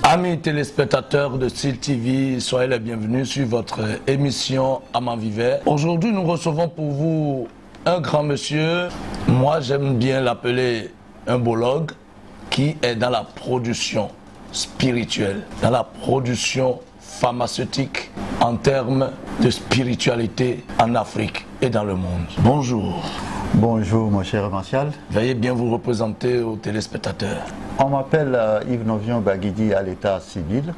Amis téléspectateurs de Style TV, soyez les bienvenus sur votre émission Amant Vivait. Aujourd'hui, nous recevons pour vous un grand monsieur, moi j'aime bien l'appeler un bologue, qui est dans la production spirituelle, dans la production pharmaceutique en termes de spiritualité en Afrique et dans le monde. Bonjour. Bonjour mon cher Martial. Veuillez bien vous représenter aux téléspectateurs. On m'appelle Yves Novion Baguidi à l'état civil,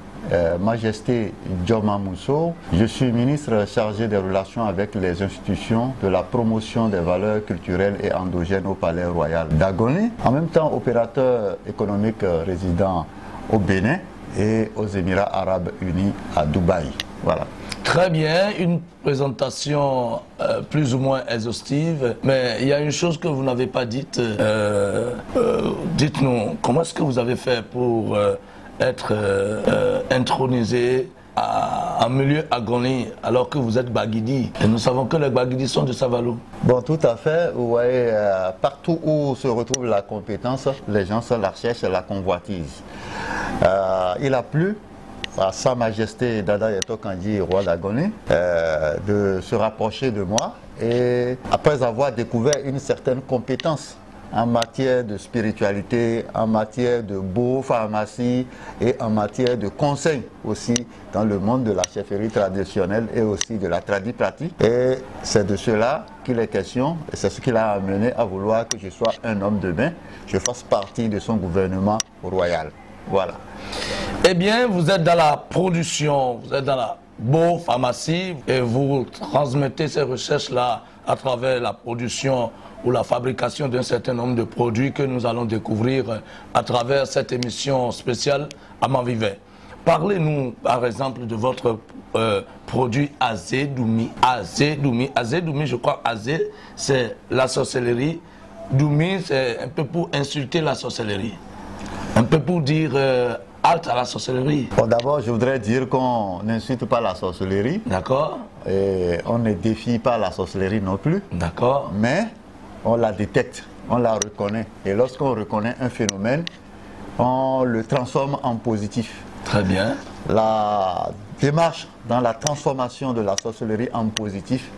Majesté Djoma Mousso. Je suis ministre chargé des relations avec les institutions de la promotion des valeurs culturelles et endogènes au Palais Royal d'Agoné. En même temps, opérateur économique résident au Bénin et aux Émirats Arabes Unis à Dubaï. Voilà. Très bien, une présentation plus ou moins exhaustive, mais il y a une chose que vous n'avez pas dite. Dites-nous, comment est-ce que vous avez fait pour être intronisé en milieu Agoni alors que vous êtes Baguidi? Et nous savons que les Baguidi sont de Savalou. Bon, tout à fait. Vous voyez, partout où se retrouve la compétence, les gens se la recherchent et la convoitisent. Il a plu à Sa Majesté Dada Yeto Kandji, roi d'Agoné, de se rapprocher de moi, et après avoir découvert une certaine compétence en matière de spiritualité, en matière de pharmacie et en matière de conseil aussi dans le monde de la chefferie traditionnelle et aussi de la tradipratique. Et c'est de cela qu'il est question, et c'est ce qui l'a amené à vouloir que je sois un homme de main, je fasse partie de son gouvernement royal. Voilà. Eh bien, vous êtes dans la production, vous êtes dans la pharmacie et vous transmettez ces recherches-là à travers la production ou la fabrication d'un certain nombre de produits que nous allons découvrir à travers cette émission spéciale Amant Vivait. Parlez-nous, par exemple, de votre produit Azé Doumi. Azé Doumi, je crois Azé, c'est la sorcellerie. Doumi, c'est un peu pour insulter la sorcellerie. Un peu pour dire halte à la sorcellerie. Bon, d'abord, je voudrais dire qu'on n'insulte pas la sorcellerie. D'accord. Et on ne défie pas la sorcellerie non plus. D'accord. Mais on la détecte, on la reconnaît. Et lorsqu'on reconnaît un phénomène, on le transforme en positif. Très bien. La démarche dans la transformation de la sorcellerie en positif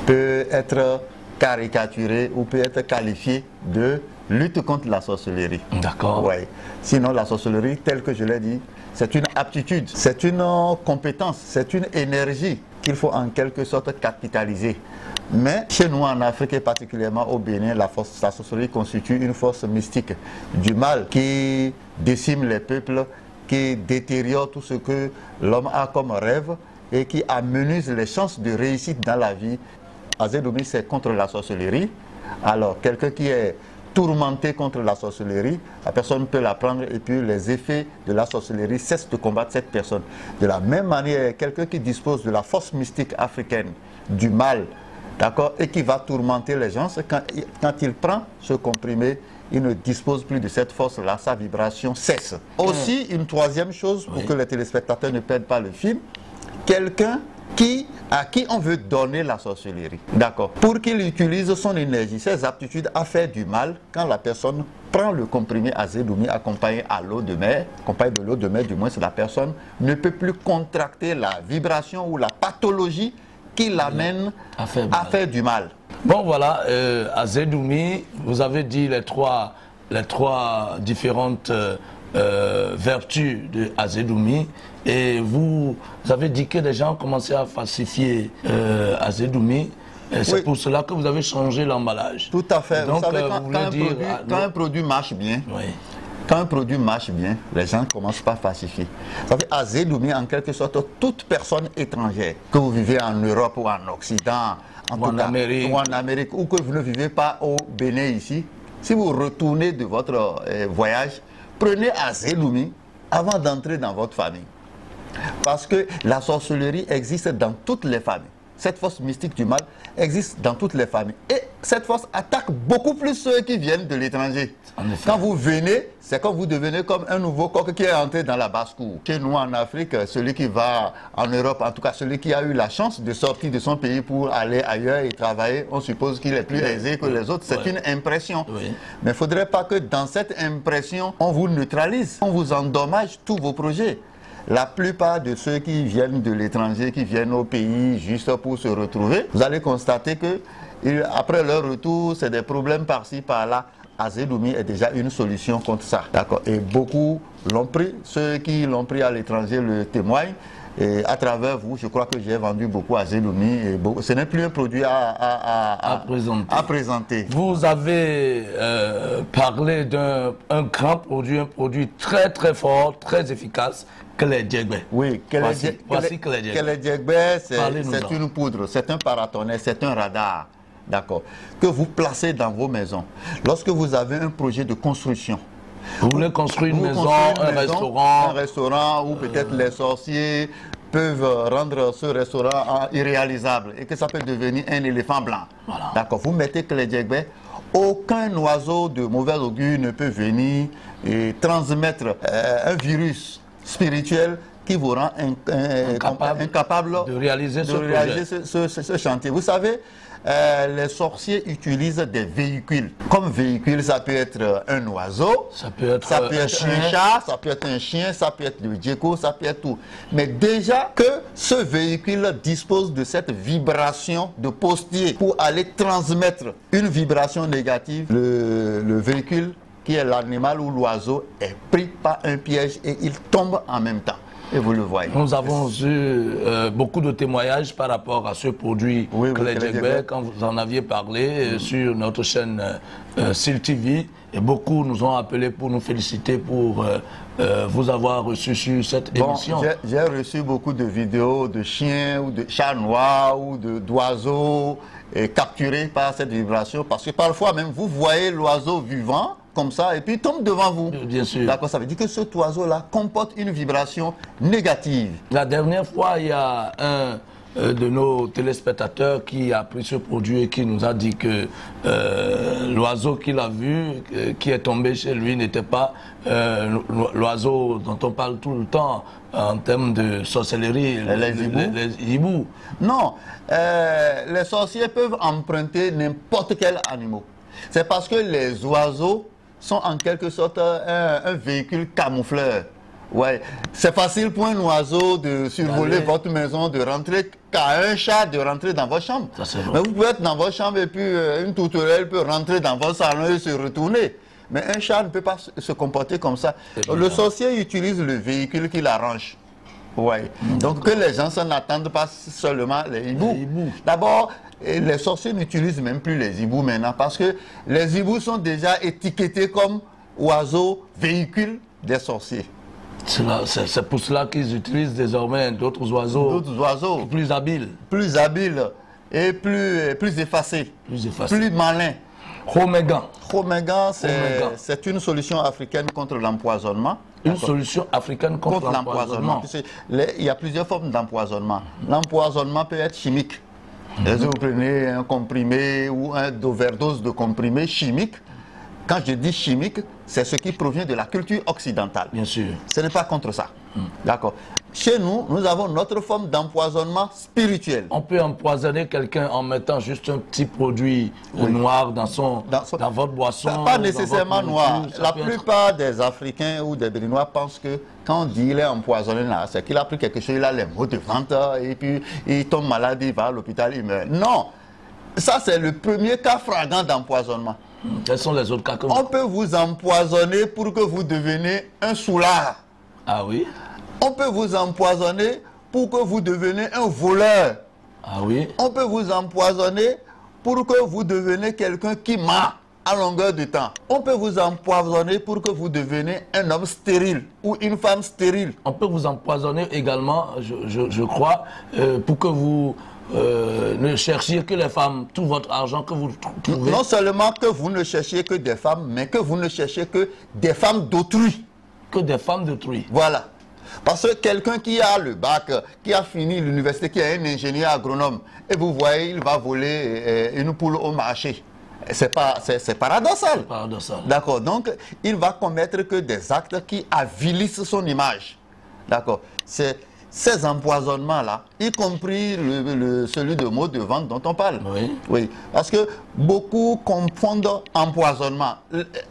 peut être caricaturée ou peut être qualifiée de lutte contre la sorcellerie. D'accord. Ouais. Sinon, la sorcellerie, telle que je l'ai dit, c'est une aptitude, c'est une compétence, c'est une énergie qu'il faut en quelque sorte capitaliser. Mais chez nous en Afrique et particulièrement au Bénin, la sorcellerie constitue une force mystique du mal qui décime les peuples, qui détériore tout ce que l'homme a comme rêve et qui amenuise les chances de réussite dans la vie. Azé Doumi, c'est contre la sorcellerie. Alors, quelqu'un qui est tourmenté contre la sorcellerie, la personne peut la prendre et puis les effets de la sorcellerie cessent de combattre cette personne. De la même manière, quelqu'un qui dispose de la force mystique africaine, du mal, d'accord, et qui va tourmenter les gens, quand il prend ce comprimé, il ne dispose plus de cette force-là, sa vibration cesse. Aussi, une troisième chose, pour que les téléspectateurs ne perdent pas le film, quelqu'un à qui on veut donner la sorcellerie, d'accord, pour qu'il utilise son énergie, ses aptitudes à faire du mal, quand la personne prend le comprimé Azé Doumi accompagné à l'eau de mer, accompagné de l'eau de mer, du moins la personne ne peut plus contracter la vibration ou la pathologie qui l'amène à faire du mal. Bon voilà, Azé Doumi, vous avez dit les trois différentes vertus de Azé Doumi, et vous avez dit que les gens ont commencé à falsifier Azé Doumi, et c'est pour cela que vous avez changé l'emballage. Tout à fait. Donc, vous savez, quand un produit marche bien, quand un produit marche bien, les gens commencent par falsifier. Vous savez, Azé Doumi, en quelque sorte, toute personne étrangère, que vous vivez en Europe ou en Occident, en Amérique, ou que vous ne vivez pas au Bénin ici, si vous retournez de votre voyage, prenez Azé Doumi avant d'entrer dans votre famille. Parce que la sorcellerie existe dans toutes les familles. Cette force mystique du mal existe dans toutes les familles. Et cette force attaque beaucoup plus ceux qui viennent de l'étranger. Quand vous venez, c'est comme vous devenez comme un nouveau coq qui est entré dans la basse-cour. Chez nous en Afrique, celui qui va en Europe, en tout cas celui qui a eu la chance de sortir de son pays pour aller ailleurs et travailler, on suppose qu'il est plus aisé que les autres. C'est une impression. Mais il ne faudrait pas que dans cette impression, on vous neutralise, on vous endommage tous vos projets. La plupart de ceux qui viennent de l'étranger, qui viennent au pays juste pour se retrouver, vous allez constater que après leur retour, c'est des problèmes par-ci, par-là. Azedoumi est déjà une solution contre ça. D'accord. Et beaucoup l'ont pris. Ceux qui l'ont pris à l'étranger le témoignent. Et à travers vous, je crois que j'ai vendu beaucoup Azedoumi. Ce n'est plus un produit à présenter. Vous avez parlé d'un grand produit, un produit très très fort, très efficace, Kele Djegbe. Oui, voici Kele Djegbe. Kele Djegbe, c'est une poudre, c'est un paratonnerre, c'est un radar. D'accord. Que vous placez dans vos maisons. Lorsque vous avez un projet de construction. Vous voulez construire une maison, un restaurant où peut-être les sorciers peuvent rendre ce restaurant irréalisable et que ça peut devenir un éléphant blanc. Voilà. D'accord. Vous mettez Kele Djegbe. Aucun oiseau de mauvais augure ne peut venir et transmettre un virus spirituel qui vous rend incapable de réaliser ce chantier. Vous savez, les sorciers utilisent des véhicules. Comme véhicule, ça peut être un oiseau, ça peut être un chat, ça peut être un chien, ça peut être du gecko, ça peut être tout. Mais déjà que ce véhicule dispose de cette vibration de postier pour aller transmettre une vibration négative, le véhicule qui est l'animal ou l'oiseau est pris par un piège et il tombe en même temps. Et vous le voyez. Nous avons eu beaucoup de témoignages par rapport à ce produit Kele Djegbe, quand vous en aviez parlé sur notre chaîne SIL TV. Et beaucoup nous ont appelé pour nous féliciter pour vous avoir reçu sur cette émission. J'ai reçu beaucoup de vidéos de chiens ou de chats noirs ou d'oiseaux capturés par cette vibration. Parce que parfois même vous voyez l'oiseau vivant comme ça et puis il tombe devant vous. Bien sûr. D'accord, ça veut dire que cet oiseau-là comporte une vibration négative. La dernière fois, il y a un de nos téléspectateurs qui a pris ce produit et qui nous a dit que l'oiseau qu'il a vu, qui est tombé chez lui, n'était pas l'oiseau dont on parle tout le temps en termes de sorcellerie, les hiboux. Non, les sorciers peuvent emprunter n'importe quel animal. C'est parce que les oiseaux sont en quelque sorte un véhicule camoufleur. Ouais. C'est facile pour un oiseau de survoler votre maison, de rentrer, qu'à un chat de rentrer dans votre chambre. Mais vous pouvez être dans votre chambre et puis une tourterelle peut rentrer dans votre salon et se retourner. Mais un chat ne peut pas se comporter comme ça. Le sorcier utilise le véhicule qui l'arrange. Ouais. Donc que les gens s'en attendent pas seulement les hiboux. D'abord, les sorciers n'utilisent même plus les hiboux maintenant parce que les hiboux sont déjà étiquetés comme oiseaux, véhicules des sorciers. C'est pour cela qu'ils utilisent désormais d'autres oiseaux, plus habiles. Plus habiles et plus effacés. Plus malins. Khomégan, c'est une solution africaine contre l'empoisonnement. Une solution africaine contre l'empoisonnement. Il y a plusieurs formes d'empoisonnement. L'empoisonnement peut être chimique. Vous prenez un comprimé ou une overdose de comprimés chimiques. Quand je dis chimique, c'est ce qui provient de la culture occidentale. Bien sûr. Ce n'est pas contre ça. D'accord. Chez nous, nous avons notre forme d'empoisonnement spirituel. On peut empoisonner quelqu'un en mettant juste un petit produit noir dans votre boisson. Pas nécessairement noir. La plupart des Africains ou des Béninois pensent que quand on dit qu'il est empoisonné là, c'est qu'il a pris quelque chose, il a les maux de ventre et puis il tombe malade, il va à l'hôpital, il meurt. Non. Ça, c'est le premier cas flagrant d'empoisonnement. Quels sont les autres cas? On peut vous empoisonner pour que vous deveniez un soulard. Ah oui? On peut vous empoisonner pour que vous deveniez un voleur. Ah oui? On peut vous empoisonner pour que vous deveniez quelqu'un qui ment à longueur de temps. On peut vous empoisonner pour que vous deveniez un homme stérile ou une femme stérile. On peut vous empoisonner également, je crois, pour que vous ne cherchiez que les femmes, tout votre argent que vous trouvez. Non seulement que vous ne cherchiez que des femmes, mais que vous ne cherchiez que des femmes d'autrui. Que des femmes d'autrui. Voilà. Parce que quelqu'un qui a le bac, qui a fini l'université, qui est un ingénieur agronome, et vous voyez, il va voler une poule au marché. C'est paradoxal. Paradoxal. D'accord. Donc, il va commettre que des actes qui avilissent son image. D'accord. C'est ces empoisonnements-là, y compris celui de mots de vente dont on parle. Oui. Oui. Parce que beaucoup confondent empoisonnement.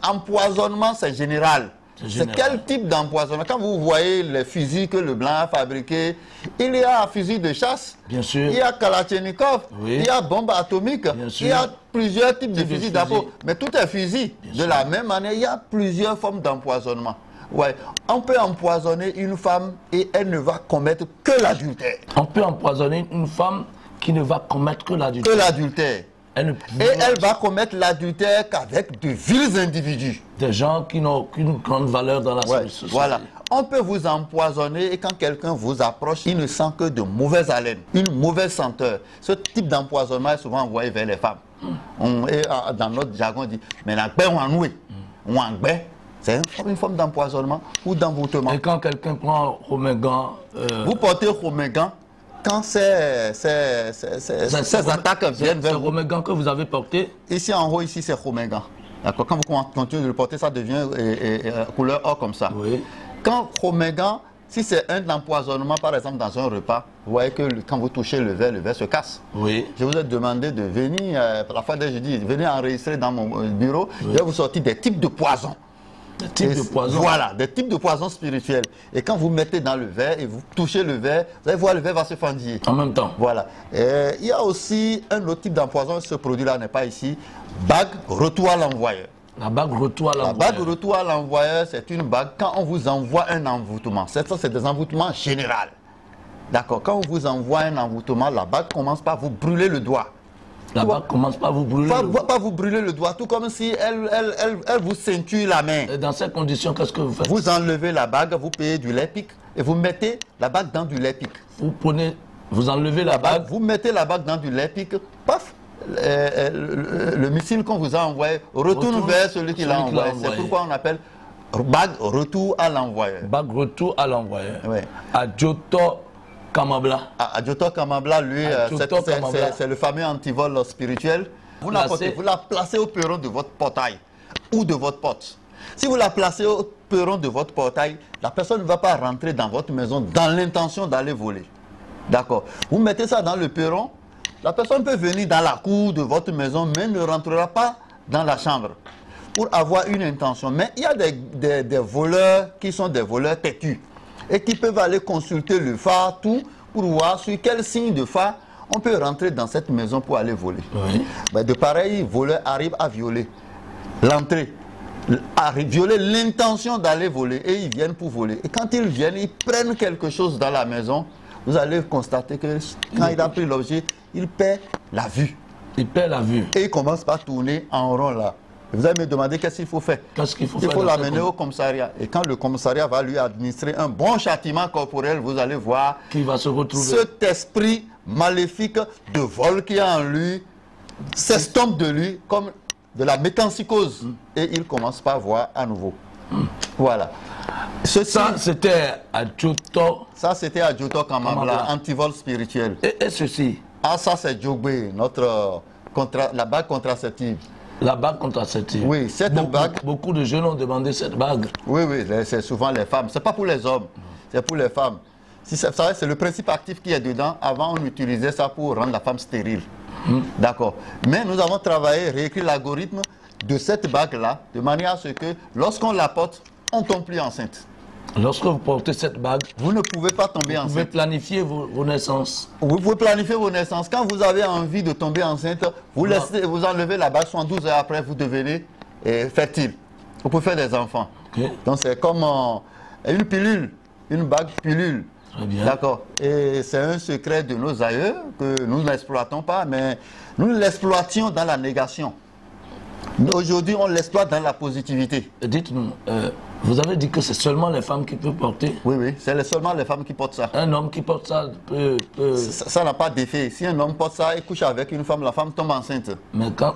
Empoisonnement, c'est général. C'est quel type d'empoisonnement? Quand vous voyez les fusils que le blanc a fabriqués, il y a fusil de chasse, bien sûr. Il y a Kalachnikov, oui. Il y a bombe atomique, il y a plusieurs types de fusils d'apôts. Mais tout est fusil. De la même manière, il y a plusieurs formes d'empoisonnement. Ouais. On peut empoisonner une femme et elle ne va commettre que l'adultère. On peut empoisonner une femme qui ne va commettre que l'adultère. Que l'adultère. Et elle va commettre l'adultère qu'avec de vils individus. Des gens qui n'ont aucune grande valeur dans la société. Voilà. On peut vous empoisonner et quand quelqu'un vous approche, il ne sent que de mauvaises haleines, une mauvaise senteur. Ce type d'empoisonnement est souvent envoyé vers les femmes. Et dans notre jargon, on dit, mais la paix, on a noué. On a noué. C'est une forme d'empoisonnement ou d'envoûtement. Et quand quelqu'un prend Romégan... Vous portez Romégan. Quand ces attaques viennent vers vous... C'est Romégan que vous avez porté? Ici en haut, ici c'est Romégan. D'accord. Quand vous continuez de le porter, ça devient couleur or comme ça. Oui. Quand Romégan, si c'est un empoisonnement, par exemple dans un repas, vous voyez que quand vous touchez le verre se casse. Oui. Je vous ai demandé de venir, la fois dernière, je dis, venez enregistrer dans mon bureau, oui. Je vais vous sortir des types de poisons. Des types de poisons. Voilà, des types de poisons spirituels. Et quand vous mettez dans le verre et vous touchez le verre, vous allez voir le verre va se fendiller. En même temps. Voilà. Il y a aussi un autre type d'empoisonnement, ce produit-là n'est pas ici. Bague retour à l'envoyeur. La bague retour à l'envoyeur. La bague retour à l'envoyeur, c'est une bague quand on vous envoie un envoûtement. Ça, c'est des envoûtements généraux. D'accord. Quand on vous envoie un envoûtement, la bague commence par vous brûler le doigt. La bague commence par vous brûler le doigt. Pas vous brûler le doigt, tout comme si elle vous ceinture la main. Et dans ces conditions, qu'est-ce que vous faites? Vous enlevez la bague, vous payez du lait pique et vous mettez la bague dans du lait pique. Vous enlevez la bague. Vous mettez la bague dans du lait pique, paf, le missile qu'on vous a envoyé retourne vers celui qui l'a envoyé. C'est pourquoi on appelle bague retour à l'envoyeur. Bague retour à l'envoyeur. Oui. Adjoto Kamabla. Adjoto Kamabla, lui, c'est le fameux antivol spirituel. Vous la placez au perron de votre portail ou de votre porte. Si vous la placez au perron de votre portail, la personne ne va pas rentrer dans votre maison dans l'intention d'aller voler. D'accord. Vous mettez ça dans le perron, la personne peut venir dans la cour de votre maison, mais ne rentrera pas dans la chambre pour avoir une intention. Mais il y a des voleurs qui sont des voleurs têtus et qui peuvent aller consulter le phare, tout, pour voir sur quel signe de phare on peut rentrer dans cette maison pour aller voler. Oui. Ben, de pareils voleurs arrivent à violer l'entrée, à violer l'intention d'aller voler et ils viennent pour voler. Et quand ils viennent, ils prennent quelque chose dans la maison. Vous allez constater que quand il a pris l'objet, il perd la vue. Il perd la vue. Et il commence par tourner en rond là. Vous allez me demander qu'est-ce qu'il faut faire. Qu'est-ce qu'il faut faire? Il faut l'amener au commissariat. Et quand le commissariat va lui administrer un bon châtiment corporel, vous allez voir qu'il va se retrouver. Cet esprit maléfique de vol qui a en lui s'estompe de lui comme de la métempsycose. Et il commence par voir à nouveau. Voilà. Ça, c'était Adjoto. Ça, c'était Adjoto Kamabla, antivol spirituel. Et ceci? Ah, ça, c'est Djogbe, la bague contraceptive. La bague contraceptive. Oui, cette bague. Beaucoup de jeunes ont demandé cette bague. Oui, oui, c'est souvent les femmes. Ce n'est pas pour les hommes, c'est pour les femmes. C'est le principe actif qui est dedans. Avant, on utilisait ça pour rendre la femme stérile. D'accord. Mais nous avons travaillé, réécrit l'algorithme de cette bague-là, de manière à ce que lorsqu'on la porte, on ne tombe plus enceinte. Lorsque vous portez cette bague, vous ne pouvez pas tomber enceinte. Vous pouvez planifier vos naissances. Vous pouvez planifier vos naissances. Quand vous avez envie de tomber enceinte, vous enlevez la bague, 72 heures après, vous devenez fertile. Vous pouvez faire des enfants. Okay. Donc c'est comme une pilule, une bague pilule. Très bien. D'accord. Et c'est un secret de nos aïeux que nous n'exploitons pas, mais nous l'exploitions dans la négation. Aujourd'hui, on l'exploite dans la positivité. Dites-nous, vous avez dit que c'est seulement les femmes qui peuvent porter? Oui, oui, c'est seulement les femmes qui portent ça. Un homme qui porte ça peut... Ça n'a pas d'effet. Si un homme porte ça et couche avec une femme, la femme tombe enceinte. Mais quand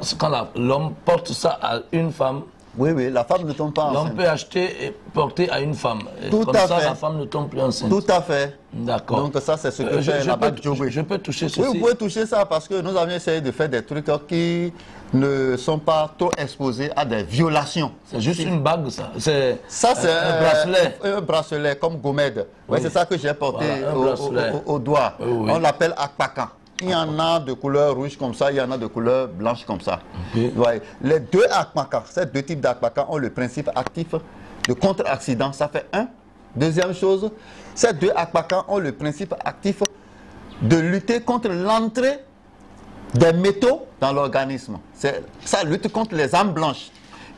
l'homme porte ça à une femme, Oui, oui, la femme ne tombe pas enceinte. L'homme peut acheter et porter à une femme. Et Tout comme à ça, fait. la femme ne tombe plus enceinte. Tout à fait. D'accord. Donc ça, c'est ce que fait la bague Djogwe. Je peux toucher ceci? Oui, vous pouvez toucher ça parce que nous avions essayé de faire des trucs qui ne sont pas trop exposés à des violations. C'est juste une bague, ça? Ça, c'est un bracelet? Un bracelet comme Gomède. Oui, c'est ça que j'ai porté voilà, au doigt. Oui, oui. On l'appelle akpakan. Il y en a de couleur rouge comme ça, il y en a de couleur blanche comme ça. Okay. Ouais. Les deux akpakan, ces deux types d'akpakan ont le principe actif de contre-accident. Ça fait un. Deuxième chose, ces deux akpakan ont le principe actif de lutter contre l'entrée des métaux dans l'organisme. Ça lutte contre les âmes blanches.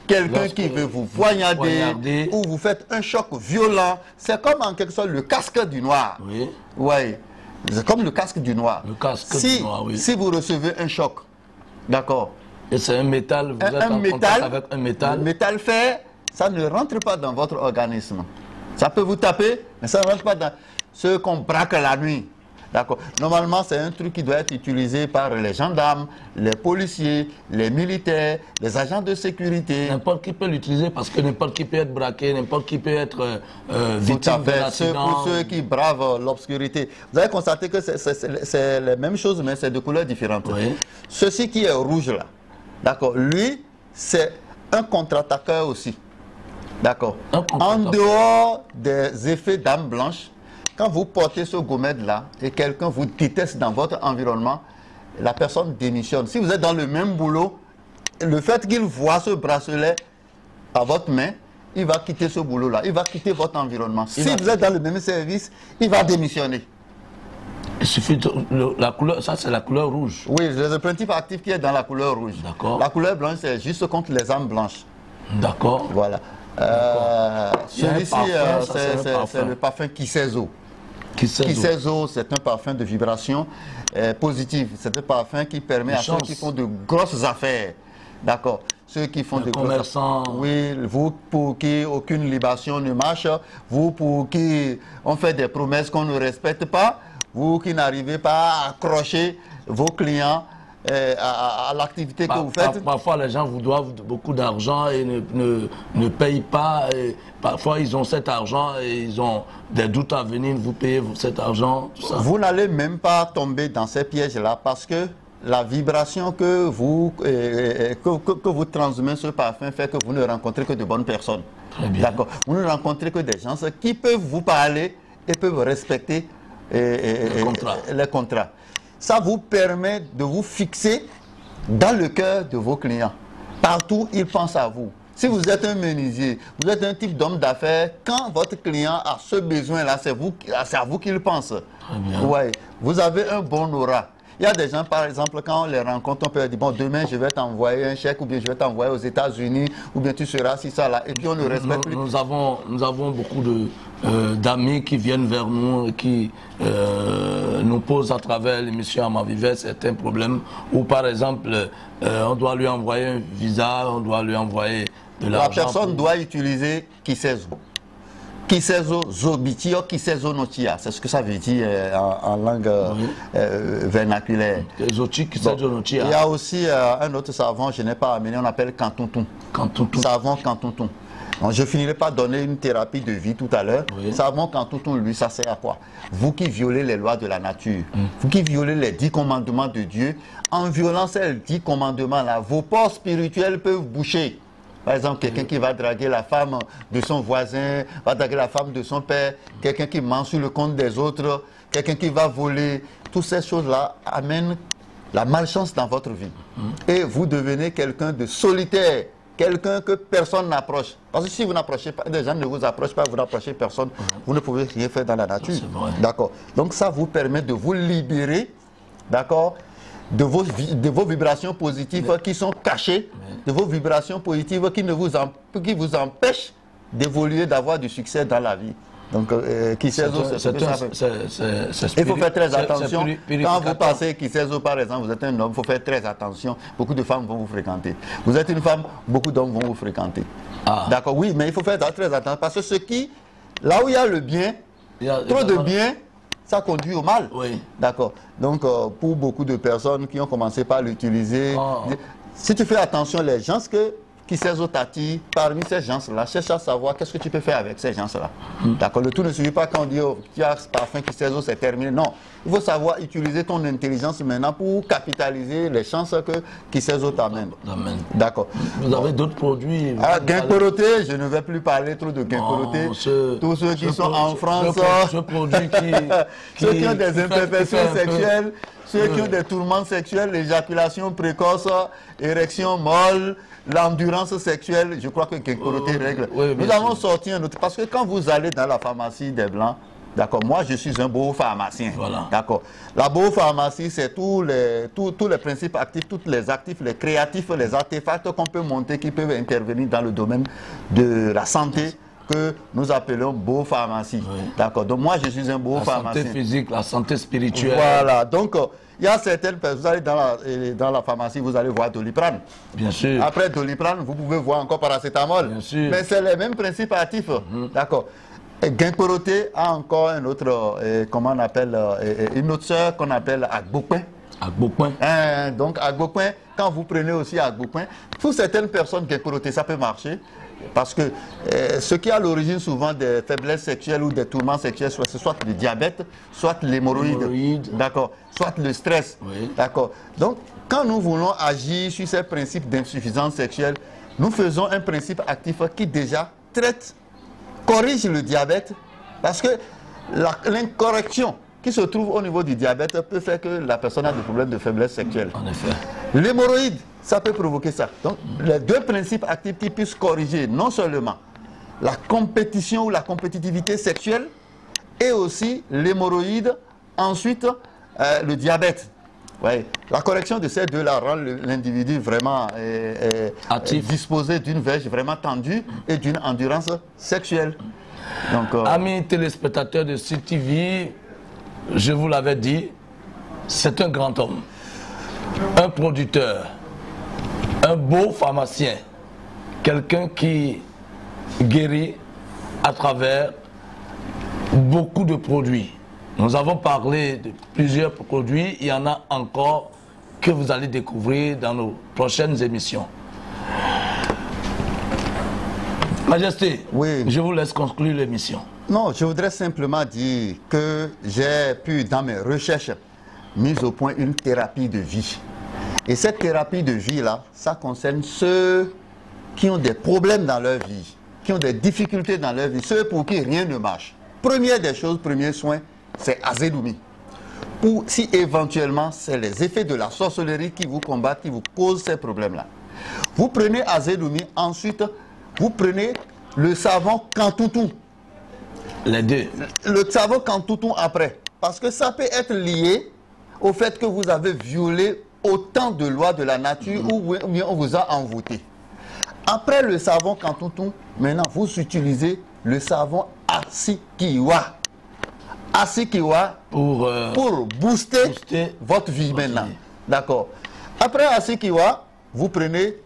Quelqu'un qui veut vous poignarder ou vous faites un choc violent, c'est comme en quelque sorte le casque du noir. Oui. Ouais. C'est comme le casque du noir. Le casque du noir, oui. Si vous recevez un choc, d'accord. Et c'est un métal, vous êtes en contact avec un métal. Le métal fait, ça ne rentre pas dans votre organisme. Ça peut vous taper, mais ça ne rentre pas dans ce qu'on braque la nuit. D'accord. Normalement, c'est un truc qui doit être utilisé par les gendarmes, les policiers, les militaires, les agents de sécurité. N'importe qui peut l'utiliser parce que n'importe qui peut être braqué, n'importe qui peut être victime de l'accident. Pour ceux qui bravent l'obscurité. Vous avez constaté que c'est les mêmes choses, mais c'est de couleurs différentes. Oui. Ceci qui est rouge là, d'accord, lui, c'est un contre-attaqueur aussi. D'accord. En dehors des effets d'âme blanche, quand vous portez ce Gomède-là et quelqu'un vous déteste dans votre environnement, la personne démissionne. Si vous êtes dans le même boulot, le fait qu'il voit ce bracelet à votre main, il va quitter ce boulot-là, il va quitter votre environnement. Si vous êtes dans le même service, il va démissionner. Il suffit de, la couleur, ça c'est la couleur rouge. Oui, le principe actif qui est dans la couleur rouge. D'accord. La couleur blanche, c'est juste contre les âmes blanches. D'accord. Voilà. Celui-ci, c'est le parfum Kisezo. Kisezo, c'est un parfum de vibration positive. C'est un parfum qui permet à ceux qui font de grosses affaires. D'accord. Ceux qui font des commerçants. Oui, vous pour qui aucune libation ne marche, vous pour qui on fait des promesses qu'on ne respecte pas, vous qui n'arrivez pas à accrocher vos clients à l'activité que vous faites. Parfois, les gens vous doivent beaucoup d'argent et ne payent pas. Et parfois, ils ont cet argent et ils ont des doutes à venir. Vous payez cet argent, tout ça. Vous n'allez même pas tomber dans ces pièges-là parce que la vibration que vous transmettez ce parfum fait que vous ne rencontrez que de bonnes personnes. D'accord. Vous ne rencontrez que des gens qui peuvent vous parler et peuvent respecter les contrats. Ça vous permet de vous fixer dans le cœur de vos clients. Partout, ils pensent à vous. Si vous êtes un menuisier, vous êtes un type d'homme d'affaires, quand votre client a ce besoin-là, c'est à vous qu'il pense. Ouais. Vous avez un bon aura. Il y a des gens, par exemple, quand on les rencontre, on peut dire, bon, demain, je vais t'envoyer un chèque, ou bien je vais t'envoyer aux États-Unis, ou bien tu seras si ça là. Et puis on ne respecte plus. Nous avons beaucoup d'amis qui viennent vers nous et qui nous posent à travers l'émission Amavivet certains problèmes. Ou par exemple, on doit lui envoyer un visa, on doit lui envoyer de l'argent. La personne doit utiliser Kisezo. Kisezo Zobitio, Kisezo Notia, c'est ce que ça veut dire en langue vernaculaire. Il y a aussi un autre savon, je n'ai pas amené, on appelle Kantuntum. Savon Kantuntum. Je finirai par donner une thérapie de vie tout à l'heure. Savon Kantuntum, lui, ça sert à quoi? Vous qui violez les lois de la nature, vous qui violez les 10 commandements de Dieu, en violant ces 10 commandements-là, vos ports spirituels peuvent boucher. Par exemple, quelqu'un qui va draguer la femme de son voisin, va draguer la femme de son père, quelqu'un qui ment sur le compte des autres, quelqu'un qui va voler. Toutes ces choses-là amènent la malchance dans votre vie. Et vous devenez quelqu'un de solitaire, quelqu'un que personne n'approche. Parce que si vous n'approchez pas, les gens ne vous approchent pas, vous n'approchez personne, vous ne pouvez rien faire dans la nature. D'accord. Donc ça vous permet de vous libérer, d'accord, de vos vibrations positives qui sont cachées, de vos vibrations positives qui vous empêchent d'évoluer, d'avoir du succès dans la vie. Donc, Kisezo, c'est ce que ça fait. Il faut faire très attention. Quand vous passez Kisezo, par exemple, vous êtes un homme, il faut faire très attention. Beaucoup de femmes vont vous fréquenter. Vous êtes une femme, beaucoup d'hommes vont vous fréquenter. D'accord, oui, mais il faut faire très attention. Parce que là où il y a le bien, trop de bien, ça conduit au mal. Oui. D'accord. Donc, pour beaucoup de personnes qui ont commencé par l'utiliser, si tu fais attention, les gens qui ces autres attirent, parmi ces gens-là, cherche à savoir qu'est-ce que tu peux faire avec ces gens-là. D'accord. Le tout ne suffit pas quand on dit oh, tu as ce parfum qui ces autres, c'est terminé. Non. Il faut savoir utiliser ton intelligence maintenant pour capitaliser les chances que qui ces autres amènent. D'accord. Vous avez d'autres produits. Ginkgoroté, je ne vais plus parler trop de Ginkgoroté. Tous ceux qui sont en France, ce produit ceux qui ont des imperfections sexuelles, ceux qui ont des tourments sexuels, l'éjaculation précoce, érection molle, l'endurance sexuelle, je crois que Ginkgoroté règle. Oui, nous avons sorti un autre, parce que quand vous allez dans la pharmacie des Blancs, d'accord, moi je suis un beau pharmacien. Voilà. D'accord. La beau pharmacie, c'est tous les principes actifs, tous les actifs, les créatifs, les artefacts qu'on peut monter qui peuvent intervenir dans le domaine de la santé que nous appelons beau pharmacie. Oui. D'accord. Donc moi je suis un beau pharmacien. La santé physique, la santé spirituelle. Voilà. Donc il y a certaines personnes, vous allez dans la pharmacie, vous allez voir Doliprane. Bien sûr. Après Doliprane, vous pouvez voir encore paracétamol. Bien sûr. Mais c'est les mêmes principes actifs. D'accord. Ginkgoroté a encore un autre, comment on appelle, une autre sœur qu'on appelle Agbokwen. Agbokwen. Donc Agbokwen, quand vous prenez aussi Agbokwen, pour certaines personnes, Ginkgoroté, ça peut marcher. Parce que ce qui est à l'origine souvent des faiblesses sexuelles ou des tourments sexuels, c'est soit le diabète, soit l'hémorroïde, d'accord, soit le stress, oui. D'accord. Donc, quand nous voulons agir sur ces principes d'insuffisance sexuelle, nous faisons un principe actif qui déjà corrige le diabète, parce que l'incorrection qui se trouve au niveau du diabète peut faire que la personne a des problèmes de faiblesse sexuelle. En effet. L'hémorroïde, ça peut provoquer ça. Donc, les deux principes actifs qui puissent corriger non seulement la compétition ou la compétitivité sexuelle, et aussi l'hémorroïde, ensuite le diabète. Ouais. La correction de ces deux-là rend l'individu vraiment disposé d'une verge vraiment tendue et d'une endurance sexuelle. Donc, amis téléspectateurs de CTV, je vous l'avais dit, c'est un grand homme, un producteur, un beau pharmacien, quelqu'un qui guérit à travers beaucoup de produits. Nous avons parlé de plusieurs produits, il y en a encore que vous allez découvrir dans nos prochaines émissions. Majesté, oui. Je vous laisse conclure l'émission. Non, je voudrais simplement dire que j'ai pu, dans mes recherches, mise au point une thérapie de vie. Et cette thérapie de vie-là, ça concerne ceux qui ont des problèmes dans leur vie, qui ont des difficultés dans leur vie, ceux pour qui rien ne marche. Première des choses, premier soin, c'est Azedoumi. Ou si éventuellement, c'est les effets de la sorcellerie qui vous combattent, qui vous causent ces problèmes-là. Vous prenez Azedoumi, ensuite, vous prenez le savon Kantoutou. Les deux. Le savon Kantoutou après. Parce que ça peut être lié au fait que vous avez violé autant de lois de la nature ou bien on vous a envoûté. Après le savon Kantoutou, maintenant vous utilisez le savon Asikiwa. Asikiwa pour booster votre vie maintenant. D'accord. Après Asikiwa, vous prenez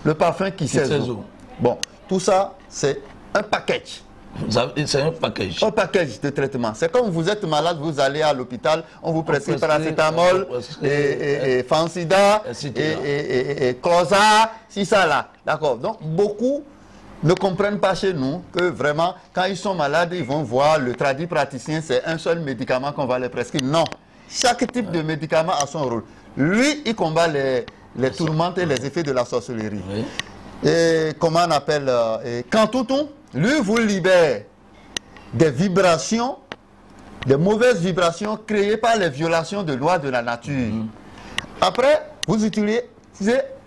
le parfum Kisezo. Bon, tout ça, c'est un package. C'est un package. Un package de traitement. C'est comme vous êtes malade, vous allez à l'hôpital, on vous prescrit paracétamol, et Fansida, et Cloza, si ça là. D'accord. Donc, beaucoup ne comprennent pas chez nous que vraiment, quand ils sont malades, ils vont voir le tradipraticien, c'est un seul médicament qu'on va les prescrire. Non. Chaque type de médicament a son rôle. Lui, il combat les tourmentes et les effets de la sorcellerie. Oui. Et comment on appelle Kantoutou, lui vous libère des vibrations, des mauvaises vibrations créées par les violations de lois de la nature. Après, vous utilisez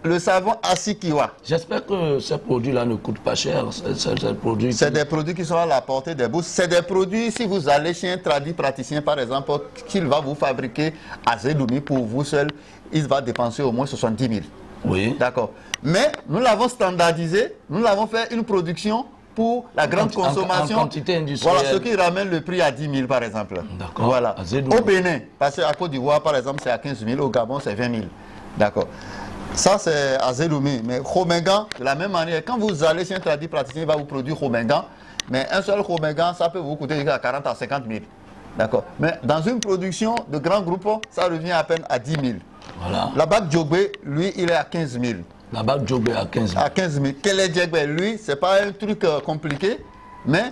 le savon Asikiwa. J'espère que ces produits-là ne coûtent pas cher. C'est des produits qui sont à la portée des bourses. C'est des produits, si vous allez chez un praticien, par exemple, qu'il va vous fabriquer Azedoumi pour vous seul, il va dépenser au moins 70 000. Oui. D'accord. Mais nous l'avons standardisé, nous l'avons fait une production pour la grande consommation. En quantité industrielle. Voilà, ce qui ramène le prix à 10 000 par exemple. D'accord. Voilà. Au Bénin, parce qu'à Côte d'Ivoire par exemple c'est à 15 000, au Gabon c'est 20 000. D'accord. Ça c'est Azedoumi. Mais Khomengan, de la même manière, quand vous allez chez un praticien, il va vous produire Khomengan. Mais un seul Khomengan, ça peut vous coûter jusqu'à 40 à 50 000. D'accord. Mais dans une production de grands groupes, ça revient à peine à 10 000. Voilà. La bague Djogbe, lui, il est à 15 000. La bague Djogbe à 15 000. À 15 000. Quel est Djogbe? Lui, c'est pas un truc compliqué, mais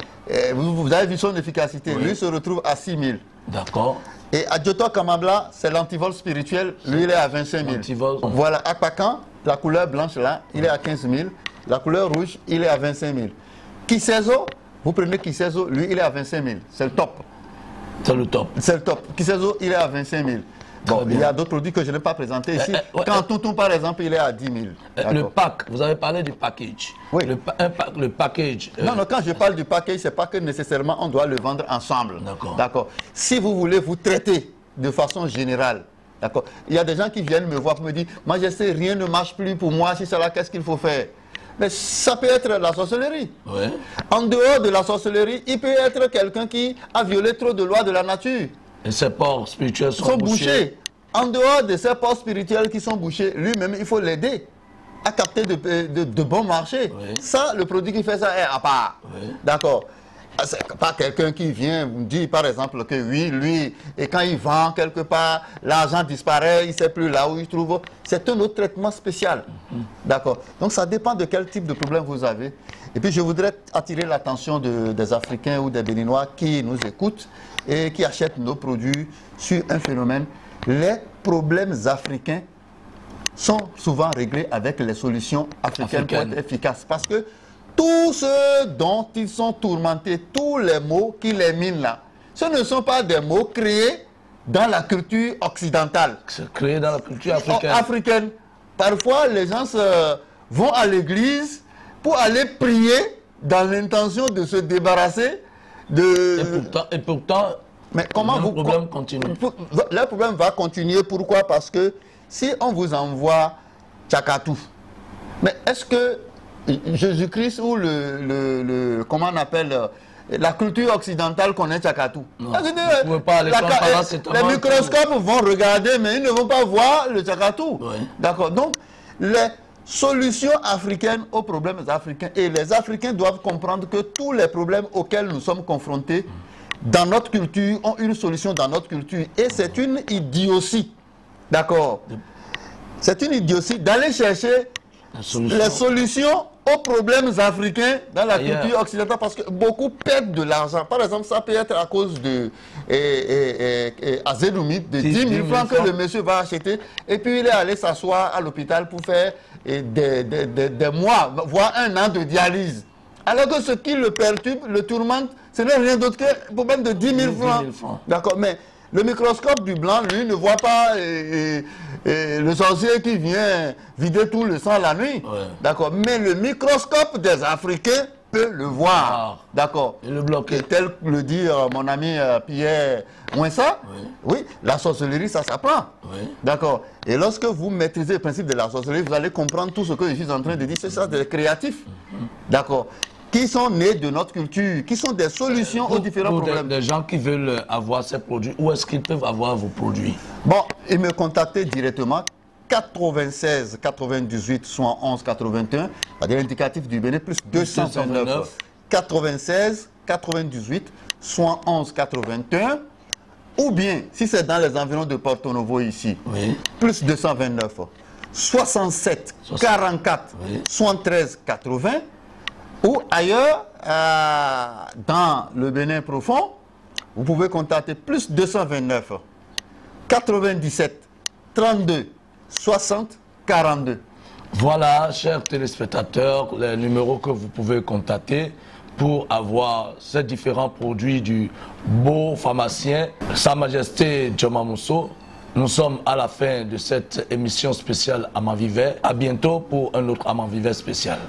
vous avez vu son efficacité. Oui. Lui se retrouve à 6 000. D'accord. Et Adjoto Kamabla, c'est l'antivol spirituel. Lui, il est à 25 000. Antivol. Voilà. Akpakan, la couleur blanche là, il est à 15 000. La couleur rouge, il est à 25 000. Kisezo, vous prenez Kisezo, lui, il est à 25 000. C'est le top. C'est le top. C'est le top. Kisezo, il est à 25 000. Bon, il y a d'autres produits que je n'ai pas présentés ici. Quand Tonton, par exemple, il est à 10 000. Le pack, vous avez parlé du package. Oui. Le package. Non, non, quand je parle du package, ce n'est pas que nécessairement on doit le vendre ensemble. D'accord. Si vous voulez vous traiter de façon générale, d'accord. Il y a des gens qui viennent me voir pour me dire, moi je sais, rien ne marche plus pour moi, si c'est là, qu'est-ce qu'il faut faire? Mais ça peut être la sorcellerie. Oui. En dehors de la sorcellerie, il peut être quelqu'un qui a violé trop de lois de la nature. Et ses ports spirituels sont bouchés. En dehors de ces ports spirituels qui sont bouchés, lui-même, il faut l'aider à capter de bons marchés. Oui. Ça, le produit qui fait ça est à part. Oui. D'accord. C'est pas quelqu'un qui vient vous dire, par exemple, que oui, lui, et quand il vend quelque part, l'argent disparaît, il ne sait plus là où il trouve. C'est un autre traitement spécial. D'accord. Donc, ça dépend de quel type de problème vous avez. Et puis, je voudrais attirer l'attention des Africains ou des Béninois qui nous écoutent et qui achètent nos produits sur un phénomène. Les problèmes africains sont souvent réglés avec les solutions africaines pour être efficaces. Parce que tout ce dont ils sont tourmentés, tous les mots qui les minent là, ce ne sont pas des mots créés dans la culture occidentale. C'est créé dans la culture africaine. Parfois, les gens vont à l'église pour aller prier dans l'intention de se débarrasser de... Et pourtant mais comment le problème continue. Le problème va continuer. Pourquoi? Parce que si on vous envoie Tchakatou, mais est-ce que Jésus-Christ ou comment on appelle la culture occidentale connaît Tchakatou? Les microscopes vont regarder, mais ils ne vont pas voir le Tchakatou. Oui. D'accord. Donc, les solutions africaines aux problèmes africains, et les Africains doivent comprendre que tous les problèmes auxquels nous sommes confrontés dans notre culture ont une solution dans notre culture. Et c'est une idiotie. D'accord. C'est une idiotie d'aller chercher les solutions aux problèmes africains dans la culture occidentale, parce que beaucoup perdent de l'argent. Par exemple, ça peut être à cause de azénomite de 10 000 francs que le monsieur va acheter, et puis il est allé s'asseoir à l'hôpital pour faire des mois, voire un an de dialyse. Alors que ce qui le perturbe, le tourmente, ce n'est rien d'autre que le problème de 10 000 francs. D'accord, mais le microscope du blanc, lui, ne voit pas le sorcier qui vient vider tout le sang la nuit. Ouais. D'accord, mais le microscope des Africains peut le voir. D'accord. Et le bloquer. Et tel que le dit mon ami Pierre Mouinsa, oui, la sorcellerie, ça s'apprend. Oui. D'accord. Et lorsque vous maîtrisez le principe de la sorcellerie, vous allez comprendre tout ce que je suis en train de dire. C'est ça, des créatifs. D'accord. Qui sont nés de notre culture, qui sont des solutions aux différents problèmes. Des gens qui veulent avoir ces produits, où est-ce qu'ils peuvent avoir vos produits? Bon, ils me contactent directement, 96 98 71 81, c'est-à-dire l'indicatif du Bénin, plus 229 96 98 71 81, ou bien, si c'est dans les environs de Porto Novo ici, plus 229 67 44 73 80, ou ailleurs, dans le Bénin profond, vous pouvez contacter plus 229 97 32 60 42. Voilà, chers téléspectateurs, les numéros que vous pouvez contacter pour avoir ces différents produits du beau pharmacien, Sa Majesté Djoma Mousso. Nous sommes à la fin de cette émission spéciale Amanvivè. À bientôt pour un autre Amanvivè spécial.